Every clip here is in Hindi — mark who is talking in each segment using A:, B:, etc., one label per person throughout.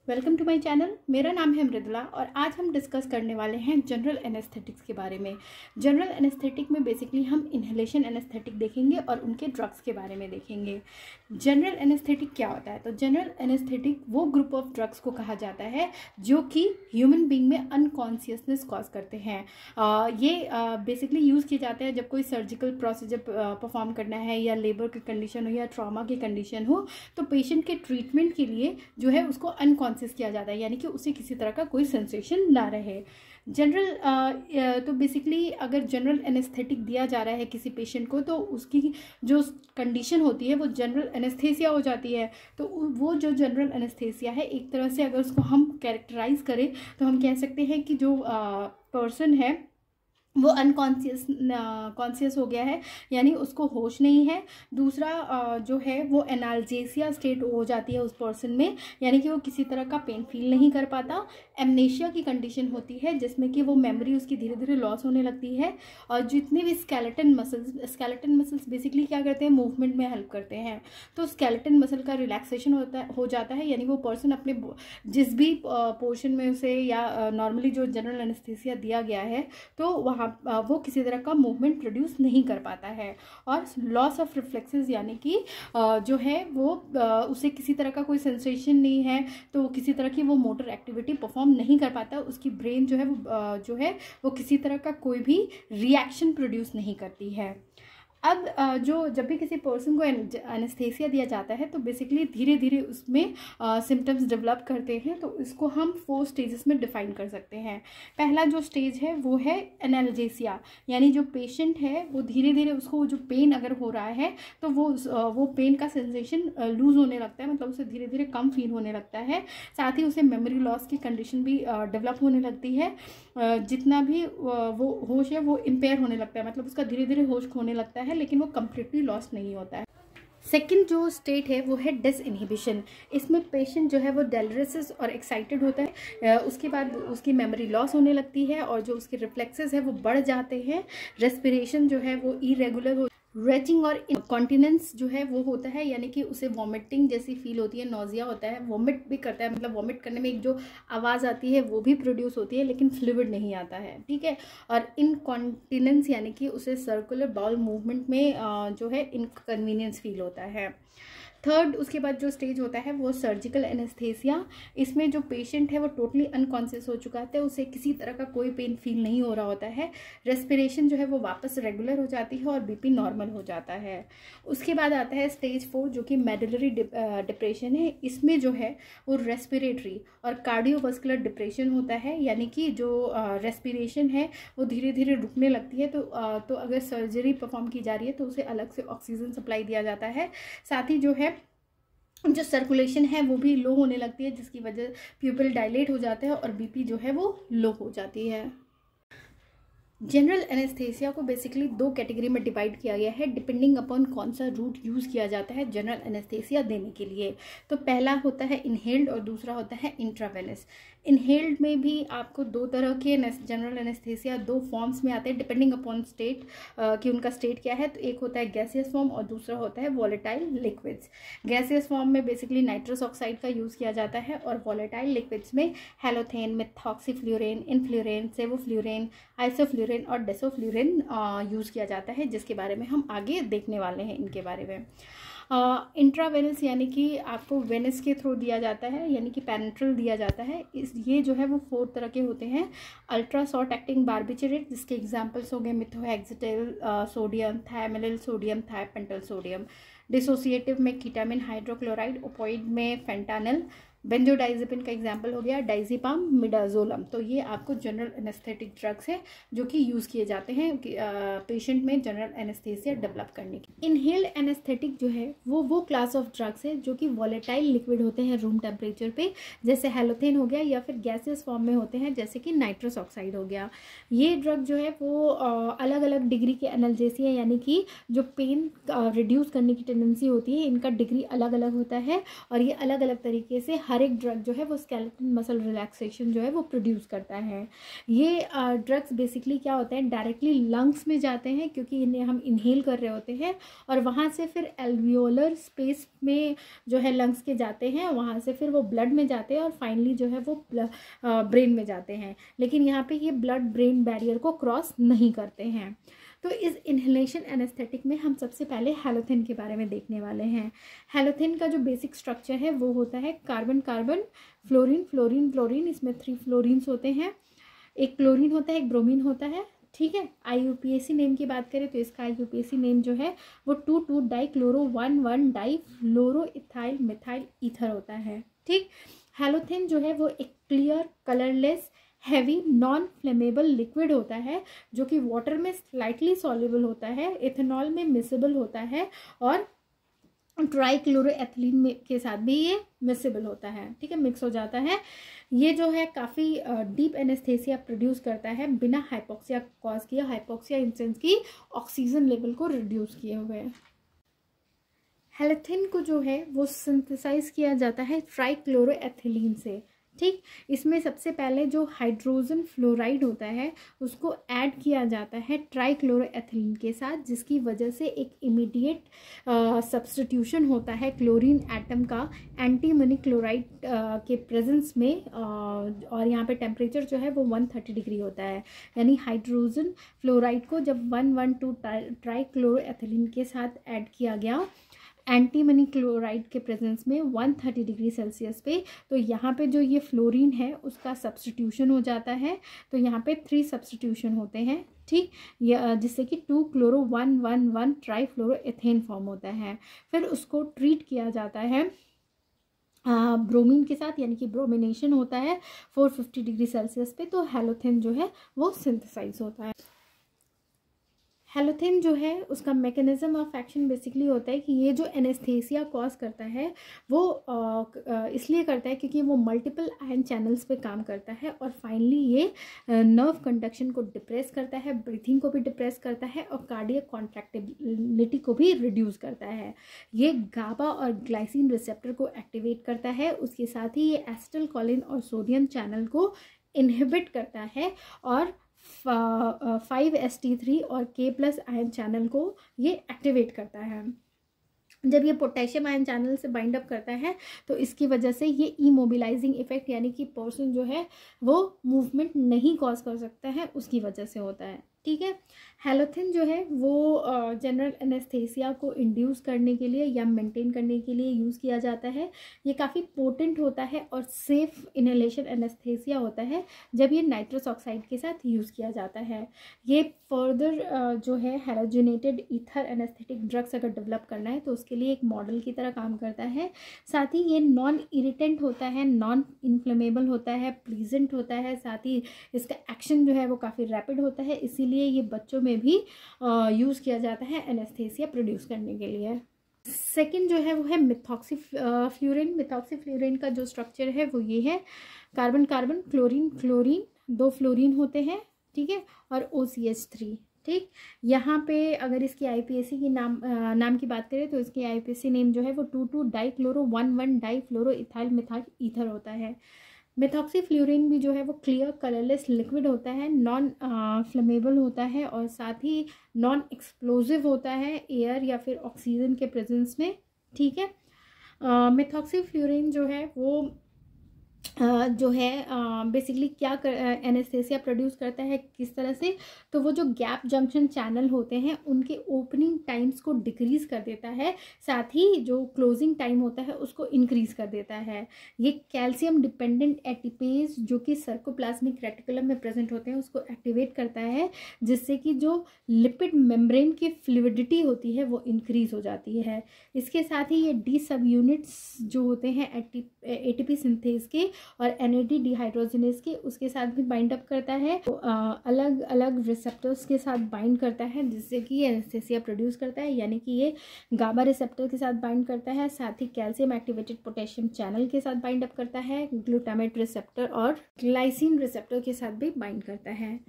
A: Welcome to my channel. मेरा नाम है मृदुला और आज हम डिस्कस करने वाले हैं जनरल एनेस्थेटिक्स के बारे में। जनरल एनेस्थेटिक में बेसिकली हम इन्हेलेशन एनेस्थेटिक देखेंगे और उनके ड्रग्स के बारे में देखेंगे। जनरल एनेस्थेटिक क्या होता है? तो जनरल एनेस्थेटिक वो ग्रुप ऑफ ड्रग्स को कहा जाता है जो कि ह्यूमन बींग में अनकॉन्शियसनेस कॉज करते हैं। ये बेसिकली यूज़ किए जाते हैं जब कोई सर्जिकल प्रोसीजर परफॉर्म करना है या लेबर की कंडीशन हो या ट्रॉमा की कंडीशन हो, तो पेशेंट के ट्रीटमेंट के लिए जो है उसको अनकॉन्शियस किया जाता है, यानी कि उसे किसी तरह का कोई सेंसेशन ना रहे। जनरल तो बेसिकली अगर जनरल एनेस्थेटिक दिया जा रहा है किसी पेशेंट को, तो उसकी जो कंडीशन होती है वो जनरल एनेस्थेसिया हो जाती है। तो वो जो जनरल एनेस्थेसिया है, एक तरह से अगर उसको हम कैरेक्टराइज करें तो हम कह सकते हैं कि जो पर्सन है वो कॉन्शियस हो गया है, यानी उसको होश नहीं है। दूसरा जो है वो एनाल्जेसिया स्टेट हो जाती है उस पर्सन में, यानी कि वो किसी तरह का पेन फील नहीं कर पाता। एमनेशिया की कंडीशन होती है जिसमें कि वो मेमोरी उसकी धीरे धीरे लॉस होने लगती है। और जितने भी स्केलेटन मसल्स बेसिकली क्या करते हैं, मूवमेंट में हेल्प करते हैं। तो स्केलेटन मसल का रिलैक्सेशन हो जाता है, यानी वो पर्सन अपने जिस भी पोर्शन में उसे या नॉर्मली जो जनरल एनेस्थीसिया दिया गया है तो वहाँ वो किसी तरह का मूवमेंट प्रोड्यूस नहीं कर पाता है। और लॉस ऑफ रिफ्लेक्सेस, यानी कि जो है वो उसे किसी तरह का कोई सेंसेशन नहीं है, तो किसी तरह की वो मोटर एक्टिविटी परफॉर्म नहीं कर पाता। उसकी ब्रेन जो है वो किसी तरह का कोई भी रिएक्शन प्रोड्यूस नहीं करती है। अब जब भी किसी पर्सन को एनेस्थेसिया दिया जाता है तो बेसिकली धीरे धीरे उसमें सिम्टम्स डेवलप करते हैं। तो इसको हम 4 स्टेजेस में डिफाइन कर सकते हैं। पहला जो स्टेज है वो है एनाल्जेसिया, यानी जो पेशेंट है वो धीरे धीरे उसको जो पेन अगर हो रहा है तो वो पेन का सेंसेशन लूज होने लगता है, मतलब उसे धीरे धीरे कम फील होने लगता है। साथ ही उसे मेमोरी लॉस की कंडीशन भी डेवलप होने लगती है। जितना भी वो होश है वो इम्पेयर होने लगता है, मतलब उसका धीरे धीरे होश खोने लगता है, लेकिन वो कम्प्लीटली लॉस नहीं होता है। सेकेंड जो स्टेट है वो है डिसइनहिबिशन। इसमें पेशेंट जो है वो डेलरेसिस और एक्साइटेड होता है। उसके बाद उसकी मेमोरी लॉस होने लगती है और जो उसके रिफ्लेक्सेस है वो बढ़ जाते हैं। रेस्पिरेशन जो है वो इरेगुलर हो, रेचिंग और इनकॉन्टिनेंस जो है वो होता है, यानी कि उसे वॉमिटिंग जैसी फील होती है, नोजिया होता है, वॉमिट भी करता है, मतलब वॉमिट करने में एक जो आवाज़ आती है वो भी प्रोड्यूस होती है, लेकिन फ्लूइड नहीं आता है, ठीक है। और इनकॉन्टिनेंस यानी कि उसे सर्कुलर बाउल मूवमेंट में जो है इनकन्वीनियंस फील होता है। थर्ड उसके बाद जो स्टेज होता है वो सर्जिकल एनेस्थेसिया। इसमें जो पेशेंट है वो टोटली अनकॉन्शियस हो चुका है, उसे किसी तरह का कोई पेन फील नहीं हो रहा होता है। रेस्पिरेशन जो है वो वापस रेगुलर हो जाती है और बीपी नॉर्मल हो जाता है। उसके बाद आता है स्टेज 4 जो कि मेडुलरी डिप्रेशन है। इसमें जो है वो रेस्पिरेटरी और कार्डियोवास्कुलर डिप्रेशन होता है, यानी कि जो रेस्पिरेशन है वो धीरे धीरे रुकने लगती है। तो अगर सर्जरी परफॉर्म की जा रही है तो उसे अलग से ऑक्सीजन सप्लाई दिया जाता है। साथ ही जो है जो सर्कुलेशन है वो भी लो होने लगती है, जिसकी वजह प्यूपिल डायलेट हो जाता है और बीपी जो है वो लो हो जाती है। जनरल एनेस्थेसिया को बेसिकली 2 कैटेगरी में डिवाइड किया गया है, डिपेंडिंग अपॉन कौन सा रूट यूज़ किया जाता है जनरल एनेस्थेसिया देने के लिए। तो पहला होता है इनहेल्ड और दूसरा होता है इंट्रावेनस। इनहेल्ड में भी आपको 2 तरह के जनरल एनेस्थेसिया 2 फॉर्म्स में आते हैं, डिपेंडिंग अपॉन स्टेट कि उनका स्टेट क्या है। तो एक होता है गैसियस फॉर्म और दूसरा होता है वॉलेटाइल लिक्विड्स। गैसियस फॉर्म में बेसिकली नाइट्रस ऑक्साइड का यूज़ किया जाता है और वॉलेटाइल लिक्विड्स में हैलोथेन, मिथॉक्सीफ्लुरेन, इनफ्लुरेन, सेवोफ्लुरेन, आइसोफ्लुरेन और डेसोफ्लुरेन यूज़ किया जाता है, जिसके बारे में हम आगे देखने वाले हैं इनके बारे में। इंट्रावेनस यानी कि आपको वेनस के थ्रू दिया जाता है, यानी कि पेनिट्रल दिया जाता है। ये जो है वो 4 तरह के होते हैं। अल्ट्रा शॉर्ट एक्टिंग बार्बिचरेट, जिसके एग्जांपल्स हो गए मिथोहेक्सिटिल सोडियम, थायमिलिल सोडियम, थायपेंटल सोडियम। डिसोसिएटिव में कीटामिन हाइड्रोक्लोराइड, ओपोइड में फेंटानिल, बेंजोडाइजेपिन का एग्जाम्पल हो गया डाइजिपाम, मिडाजोलम। तो ये आपको जनरल एनेस्थेटिक ड्रग्स है जो कि यूज़ किए जाते हैं पेशेंट में जनरल एनेस्थेसिया डेवलप करने की। इनहेल्ड एनेस्थेटिक जो है वो क्लास ऑफ ड्रग्स है जो कि वॉलेटाइल लिक्विड होते हैं रूम टेम्परेचर पे, जैसे हैलोथेन हो गया, या फिर गैसियस फॉर्म में होते हैं जैसे कि नाइट्रस ऑक्साइड हो गया। ये ड्रग जो है वो अलग अलग डिग्री के एनाल्जेसिया, यानी कि जो पेन रिड्यूस करने की टेंडेंसी होती है, इनका डिग्री अलग अलग होता है और ये अलग अलग तरीके से हर एक ड्रग जो है वो स्केलेटन मसल रिलैक्सेशन जो है वो प्रोड्यूस करता है। ये ड्रग्स बेसिकली क्या होता है, डायरेक्टली लंग्स में जाते हैं क्योंकि इन्हें हम इनहेल कर रहे होते हैं, और वहाँ से फिर एल्वियोलर स्पेस में जो है लंग्स के जाते हैं, वहाँ से फिर वो ब्लड में जाते हैं और फाइनली जो है वो ब्रेन में जाते हैं। लेकिन यहाँ पे ये ब्लड ब्रेन बैरियर को क्रॉस नहीं करते हैं। तो इस इन्हेलेशन एनेस्थेटिक में हम सबसे पहले हैलोथिन के बारे में देखने वाले हैं। हैलोथिन का जो बेसिक स्ट्रक्चर है वो होता है carbon carbon, fluorine fluorine fluorine, इसमें 3 फ्लोरीन्स होते हैं, एक क्लोरीन होता है, एक ब्रोमीन होता है, ठीक है। IUPAC नेम की बात करें तो इसका IUPAC नेम जो है वो 2,2 डाइक्लोरो 1,1 डाइफ्लोरो इथाइल मिथाइल ईथर होता है, ठीक। हैलोथिन जो है वो एक clear colourless heavy non flammable liquid होता है जो कि वाटर में स्लाइटली सॉल्युबल होता है, इथेनॉल में मिसेबल होता है और ट्राइक्लोरोएथिलीन के साथ भी ये मिसेबल होता है, ठीक है, मिक्स हो जाता है। ये जो है काफ़ी डीप एनेस्थेसिया प्रोड्यूस करता है बिना हाइपोक्सिया कॉज किया, हाइपोक्सिया इन सेंस की ऑक्सीजन लेवल को रिड्यूस किए हुए। हैलोथिन को जो है वो सिंथेसाइज किया जाता है ट्राइक्लोरोएथिलीन से, ठीक। इसमें सबसे पहले जो हाइड्रोजन फ्लोराइड होता है उसको ऐड किया जाता है ट्राइक्लोरोएथिलीन के साथ, जिसकी वजह से एक इमीडिएट सब्स्टिट्यूशन होता है क्लोरीन एटम का एंटीमनी क्लोराइड के प्रेजेंस में, और यहाँ पे टेम्परेचर जो है वो 130 डिग्री होता है। यानी हाइड्रोजन फ्लोराइड को जब 112 ट्राइक्लोरोएथिलीन के साथ ऐड किया गया एंटीमनी क्लोराइड के प्रेजेंस में 130 डिग्री सेल्सियस पे, तो यहाँ पे जो ये फ्लोरीन है उसका सब्स्टिट्यूशन हो जाता है। तो यहाँ पे 3 सब्स्टिट्यूशन होते हैं, ठीक, जिससे कि 2-chloro-1,1,1 ट्राइफ्लोरोएथेन फॉर्म होता है। फिर उसको ट्रीट किया जाता है ब्रोमीन के साथ, यानी कि ब्रोमिनेशन होता है 450 डिग्री सेल्सियस पे, तो हैलोथिन जो है वो सिंथेसाइज होता है। हैलोथिन जो है उसका मैकेनिज्म ऑफ एक्शन बेसिकली होता है कि ये जो एनेस्थेसिया कॉज करता है वो इसलिए करता है क्योंकि वो मल्टीपल आयन चैनल्स पे काम करता है, और फाइनली ये नर्व कंडक्शन को डिप्रेस करता है, ब्रीथिंग को भी डिप्रेस करता है और कार्डियक कॉन्ट्रैक्टिबिलिटी को भी रिड्यूस करता है। ये गाबा और ग्लाइसिन रिसेप्टर को एक्टिवेट करता है, उसके साथ ही ये एसिटिलकोलिन और सोडियम चैनल को इनहिबिट करता है, और 5-HT3 और K+ आयन चैनल को ये एक्टिवेट करता है। जब ये पोटेशियम आयन चैनल से बाइंड अप करता है तो इसकी वजह से ये इमोबिलाइजिंग इफेक्ट, यानी कि पर्सन जो है वो मूवमेंट नहीं कॉज कर सकता है, उसकी वजह से होता है, ठीक है। हैलोथिन जो है वो जनरल एनेस्थेसिया को इंड्यूस करने के लिए या मेंटेन करने के लिए यूज़ किया जाता है। ये काफ़ी पोटेंट होता है और सेफ इनहेलेशन एनेस्थेसिया होता है जब ये नाइट्रस ऑक्साइड के साथ यूज़ किया जाता है। ये फर्दर जो है हैलोजिनेटेड ईथर एनेस्थेटिक ड्रग्स अगर डेवलप करना है तो उसके लिए एक मॉडल की तरह काम करता है। साथ ही ये नॉन इरिटेंट होता है, नॉन इन्फ्लेमेबल होता है, प्लीजेंट होता है, साथ ही इसका एक्शन जो है वो काफ़ी रैपिड होता है, इसीलिए ये बच्चों में भी यूज़ किया जाता है एनेस्थेसिया प्रोड्यूस करने के लिए। सेकंड जो है वो है मिथॉक्सीफ्लोरिन। मिथॉक्सीफ्लोरिन का जो स्ट्रक्चर है वो ये है, carbon carbon, chlorine fluorine, 2 fluorine होते हैं, ठीक है, और OCH3, ठीक। यहाँ पे अगर इसकी IUPAC की नाम की बात करें तो इसकी IUPAC नेम जो है वो 2,2 डाइक्लोरो 1,1 डाइफ्लोरो इथाइल मिथाइल ईथर होता है। मिथॉक्सीफ्लोरिन भी जो है वो क्लियर कलरलेस लिक्विड होता है, नॉन फ्लेमेबल होता है और साथ ही नॉन एक्सप्लोजिव होता है एयर या फिर ऑक्सीजन के प्रेजेंस में, ठीक है। मिथॉक्सीफ्लोरिन जो है वो जो है बेसिकली क्या एनेस्थेसिया प्रोड्यूस करता है किस तरह से, तो वो जो गैप जंक्शन चैनल होते हैं उनके ओपनिंग टाइम्स को डिक्रीज कर देता है, साथ ही जो क्लोजिंग टाइम होता है उसको इंक्रीज कर देता है। ये कैल्शियम डिपेंडेंट एटीपेज जो कि सर्कोप्लाज्मिक रेटिकुलम में प्रेजेंट होते हैं उसको एक्टिवेट करता है, जिससे कि जो लिपिड मेम्ब्रेन की फ्लूइडिटी होती है वो इंक्रीज हो जाती है। इसके साथ ही ये डी सब यूनिट्स जो होते हैं ATP सिंथेज के और NAD डिहाइड्रोजनेज के, उसके साथ भी बाइंड अप करता है, तो अलग अलग रिसेप्टर्स के साथ बाइंड करता है जिससे कि ये एनेस्थेसिया प्रोड्यूस करता है। यानी कि ये गाबा रिसेप्टर के साथ बाइंड करता है, साथ ही कैल्शियम एक्टिवेटेड पोटेशियम चैनल के साथ बाइंड अप करता है, ग्लूटामेट रिसेप्टर और ग्लाइसिन रिसेप्टर के साथ भी बाइंड करता है।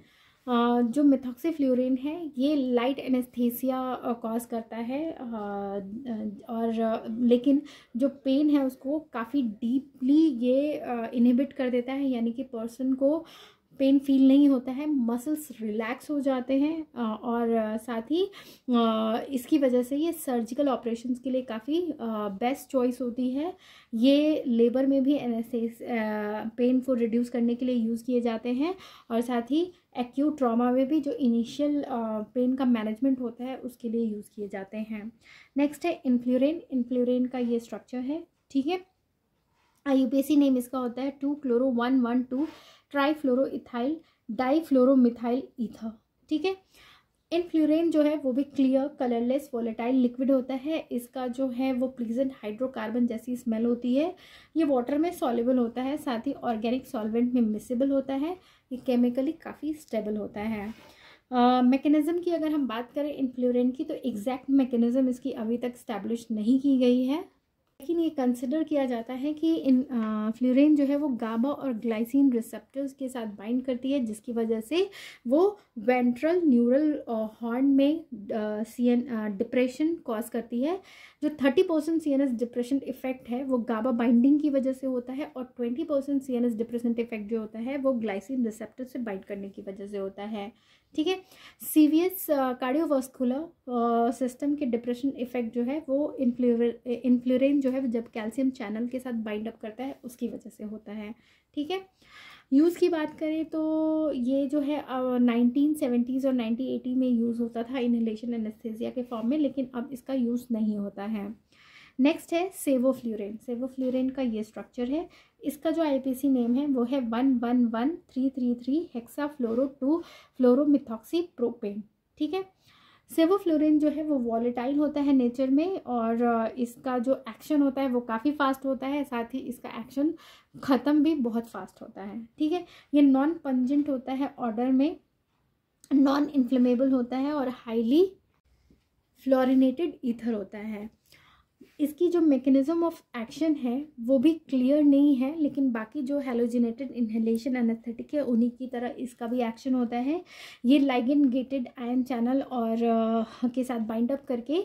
A: जो मिथॉक्सीफ्लोरिन है ये लाइट एनेस्थीसिया कॉज करता है, और लेकिन जो पेन है उसको काफ़ी डीपली ये इनहिबिट कर देता है, यानी कि पर्सन को पेन फील नहीं होता है, मसल्स रिलैक्स हो जाते हैं, और साथ ही इसकी वजह से ये सर्जिकल ऑपरेशंस के लिए काफ़ी बेस्ट चॉइस होती है। ये लेबर में भी पेन को रिड्यूस करने के लिए यूज़ किए जाते हैं, और साथ ही एक्यूट ट्रॉमा में भी जो इनिशियल पेन का मैनेजमेंट होता है उसके लिए यूज़ किए जाते हैं। नेक्स्ट है इन्फ्लुरेन। इन्फ्लुरेन का ये स्ट्रक्चर है, ठीक है। IUPAC नेम इसका होता है 2-chloro-1,1,2 ट्राईफ्लोरोइथाइल डाईफ्लोरोमिथाइल ईथर, ठीक है। इन्फ्लुरेन जो है वो भी क्लियर कलरलेस वोलेटाइल लिक्विड होता है। इसका जो है वो प्लीजेंट हाइड्रोकार्बन जैसी स्मेल होती है। ये वाटर में सॉल्युबल होता है, साथ ही ऑर्गेनिक सॉल्वेंट में मिसिबल होता है। ये केमिकली काफ़ी स्टेबल होता है। मैकेनिज़्म की अगर हम बात करें इन्फ्लुरेन की, तो एग्जैक्ट मैकेनिज़्म इसकी अभी तक स्टैब्लिश नहीं की गई है, लेकिन ये कंसिडर किया जाता है कि फ्लोरीन जो है वो गाबा और ग्लाइसिन रिसेप्टर्स के साथ बाइंड करती है, जिसकी वजह से वो वेंट्रल न्यूरल हॉर्न में डिप्रेशन कॉज करती है। जो 30% CNS डिप्रेशन इफेक्ट है वो गाबा बाइंडिंग की वजह से होता है, और 20% CNS डिप्रेशन इफेक्ट जो होता है वो ग्लाइसिन रिसेप्टर से बाइंड करने की वजह से होता है, ठीक है। सीवियस कार्डियोवास्कुलर सिस्टम के डिप्रेशन इफेक्ट जो है वो इन्फ्लुरेन जो है जब कैल्शियम चैनल के साथ बाइंड अप करता है उसकी वजह से होता है, ठीक है। यूज़ की बात करें तो ये जो है 1970s और 1980 में यूज़ होता था इनहेलेशन एनेस्थीसिया के फॉर्म में, लेकिन अब इसका यूज़ नहीं होता है। नेक्स्ट है सेवोफ्लुरेन। सेवोफ्लुरेन का ये स्ट्रक्चर है। इसका जो IUPAC नेम है वो है 1,1,1,3,3,3 हेक्साफ्लोरो-2 फ्लोरोमिथॉक्सीप्रोपेन, ठीक है। सेवोफ्लोरिन जो है वो वॉलेटाइल होता है नेचर में, और इसका जो एक्शन होता है वो काफ़ी फास्ट होता है, साथ ही इसका एक्शन ख़त्म भी बहुत फास्ट होता है, ठीक है। ये नॉन पंजेंट होता है ऑर्डर में, नॉन इन्फ्लेमेबल होता है, और हाईली फ्लोरिनेटेड ईथर होता है। इसकी जो मैकेनिज्म ऑफ एक्शन है वो भी क्लियर नहीं है, लेकिन बाकी जो हेलोजिनेटेड इनहेलेशन एनेस्थेटिक है उन्हीं की तरह इसका भी एक्शन होता है। ये लाइगेंड गेटेड आयन चैनल और के साथ बाइंड अप करके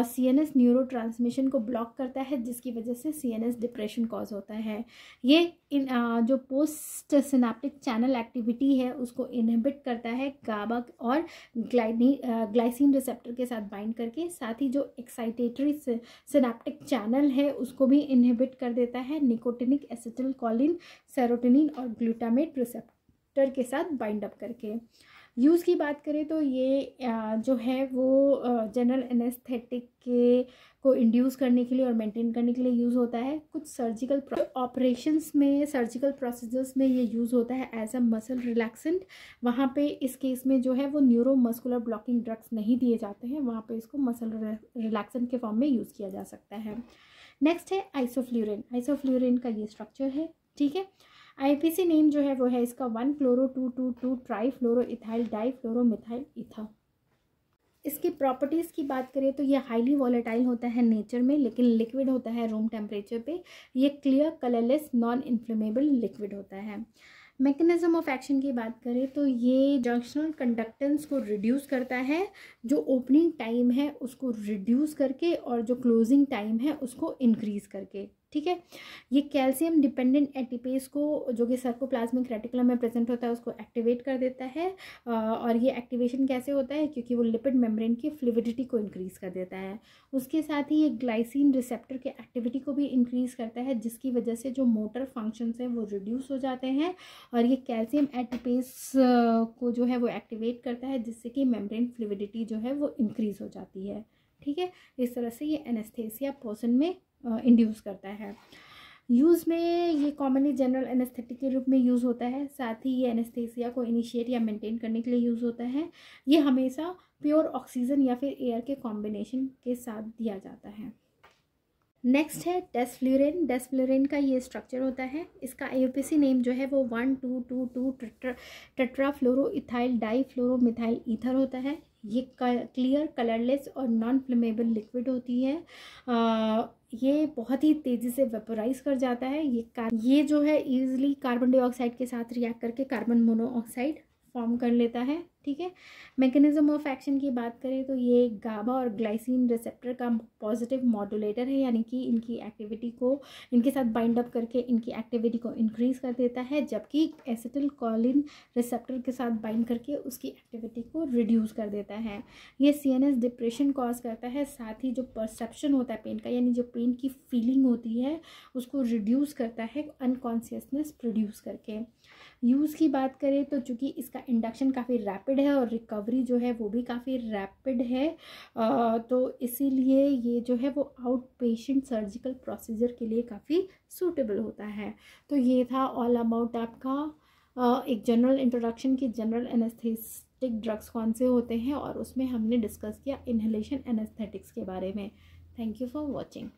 A: CNS न्यूरो ट्रांसमिशन को ब्लॉक करता है, जिसकी वजह से CNS डिप्रेशन कॉज होता है। ये जो पोस्ट सिनेप्टिक चैनल एक्टिविटी है उसको इनहिबिट करता है गाबा और ग्लाइसिन रिसेप्टर के साथ बाइंड करके, साथ ही जो एक्साइटेटरी सिनेप्टिक चैनल है उसको भी इनहिबिट कर देता है निकोटिनिक एसिटिलकोलिन सेरोटोनिन और ग्लूटामेट रिसेप्टर के साथ बाइंड अप करके। यूज़ की बात करें तो ये जो है वो जनरल एनेस्थेटिक को इंड्यूस करने के लिए और मेंटेन करने के लिए यूज़ होता है। कुछ सर्जिकल ऑपरेशंस में, सर्जिकल प्रोसीजर्स में ये यूज़ होता है एज अ मसल रिलैक्सेंट। वहाँ पे इस केस में जो है वो न्यूरो मस्कुलर ब्लॉकिंग ड्रग्स नहीं दिए जाते हैं, वहाँ पे इसको मसल रिलैक्सेंट के फॉर्म में यूज़ किया जा सकता है। नेक्स्ट है आइसोफ्लुरिन। आइसोफ्लुरिन का ये स्ट्रक्चर है, ठीक है। IUPAC नेम जो है वो है इसका 1-chloro-2,2,2 ट्राईफ्लोरोइथाइल डाईफ्लोरोमिथाइल ईथर। इसकी प्रॉपर्टीज़ की बात करें तो ये हाईली वॉलेटाइल होता है नेचर में, लेकिन लिक्विड होता है रूम टेम्परेचर पे। ये clear colourless non inflammable liquid होता है। मैकेनिज्म ऑफ एक्शन की बात करें तो ये जंक्शनल कंडक्टेंस को रिड्यूस करता है, जो ओपनिंग टाइम है उसको रिड्यूस करके और जो क्लोजिंग टाइम है उसको इंक्रीज करके, ठीक है। ये कैल्शियम डिपेंडेंट एटीपेज को, जो कि सार्कोप्लाज्मिक रेटिकुलम में प्रेजेंट होता है, उसको एक्टिवेट कर देता है। और ये एक्टिवेशन कैसे होता है, क्योंकि वो लिपिड मेम्ब्रेन की फ्लूइडिटी को इंक्रीज कर देता है। उसके साथ ही ये ग्लाइसिन रिसेप्टर के एक्टिविटी को भी इंक्रीज करता है, जिसकी वजह से जो मोटर फंक्शंस हैं वो रिड्यूस हो जाते हैं। और ये कैल्शियम एटीपेज को जो है वो एक्टिवेट करता है, जिससे कि मेम्ब्रेन फ्लूइडिटी जो है वो इंक्रीज हो जाती है, ठीक है। इस तरह से ये एनेस्थेसिया पर्सन में इंड्यूस करता है। यूज़ में ये कॉमनली जनरल एनेस्थेटिक के रूप में यूज़ होता है, साथ ही ये एनेस्थेसिया को इनिशिएट या मेंटेन करने के लिए यूज़ होता है। ये हमेशा प्योर ऑक्सीजन या फिर एयर के कॉम्बिनेशन के साथ दिया जाता है। नेक्स्ट है डेस्फ्लुरिन। डेस्फ्लुरिन का ये स्ट्रक्चर होता है। इसका IUPAC नेम जो है वो 1,2,2,2 टेट्राफ्लोरोइथाइल डाईफ्लोरोमिथाइल ईथर होता है। ये क्लियर कलरलेस और नॉन फ्लेमेबल लिक्विड होती है। ये बहुत ही तेज़ी से वेपोराइज कर जाता है। ये जो है ईजिली कार्बन डाइऑक्साइड के साथ रिएक्ट करके कार्बन मोनोऑक्साइड फॉर्म कर लेता है, ठीक है। मैकेनिज्म ऑफ एक्शन की बात करें तो ये गाबा और ग्लाइसिन रिसेप्टर का पॉजिटिव मॉड्यूलेटर है, यानी कि इनकी एक्टिविटी को इनके साथ बाइंड अप करके इनकी एक्टिविटी को इंक्रीज़ कर देता है, जबकि एसिटिल कोलिन रिसेप्टर के साथ बाइंड करके उसकी एक्टिविटी को रिड्यूस कर देता है। ये CNS डिप्रेशन कॉज करता है, साथ ही जो परसेप्शन होता है पेन का, यानी जो पेन की फीलिंग होती है उसको रिड्यूस करता है अनकॉन्शियसनेस प्रोड्यूस करके। यूज़ की बात करें तो चूँकि इसका इंडक्शन काफ़ी रैपिड है और रिकवरी जो है वो भी काफ़ी रैपिड है, तो इसीलिए ये जो है वो आउट पेशेंट सर्जिकल प्रोसीजर के लिए काफ़ी सूटेबल होता है। तो ये था ऑल अबाउट आपका एक जनरल इंट्रोडक्शन की जनरल एनेस्थेटिक ड्रग्स कौन से होते हैं, और उसमें हमने डिस्कस किया इन्हेलेशन एनेस्थेटिक्स के बारे में। Thank you for watching.